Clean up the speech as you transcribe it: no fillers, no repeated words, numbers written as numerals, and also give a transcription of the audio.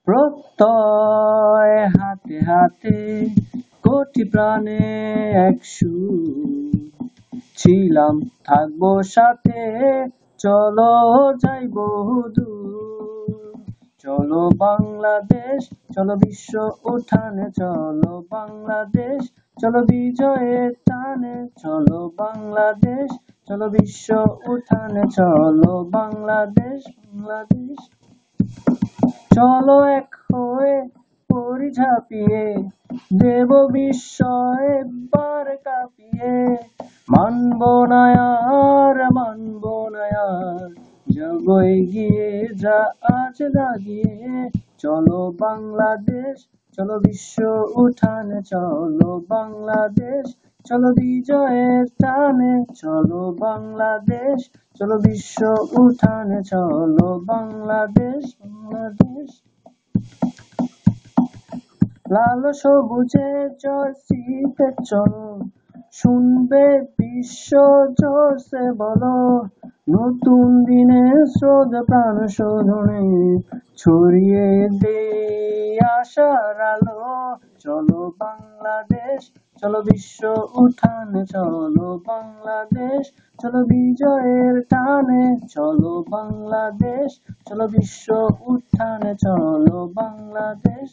প্রত্যয় হাতে হাতে কোটি প্রাণে এক সুর, ছিলাম থাকবো সাথে, চলো যাই বহুদূর। চলো বাংলাদেশ, চলো বিশ্ব উঠানে, চলো বাংলাদেশ, চলো বিজয়ের টানে, চলো বাংলাদেশ, চলো বিশ্ব উঠানে, চলো বাংলাদেশ, বাংলাদেশ। চলো এক হয়ে পড়ি ঝাঁপিয়ে, দেব বিস্ময়ে বার কাঁপিয়ে। মানব না আর, মানব না আর, যাবো এগিয়ে যা আজ লাগিয়ে। চলো বাংলাদেশ, চলো বিশ্ব উঠানে, চলো বাংলাদেশ, চলো বিজয়ের টানে, চলো বাংলাদেশ, চলো বিশ্ব উঠানে, চলো বাংলাদেশ, বাংলাদেশ। লাল সবুজে জার্সিতে চলো, শুনবে বিশ্ব জোরসে বলো। নতুন দিনে স্রোত প্রাণ শোধনে, ছড়িয়ে দে আশার আলো। চলো বাংলাদেশ, চলো বিশ্ব উঠানে, চলো বাংলাদেশ, চলো বিজয়ের টানে, চলো বাংলাদেশ, চলো বিশ্ব উঠানে, চলো বাংলাদেশ।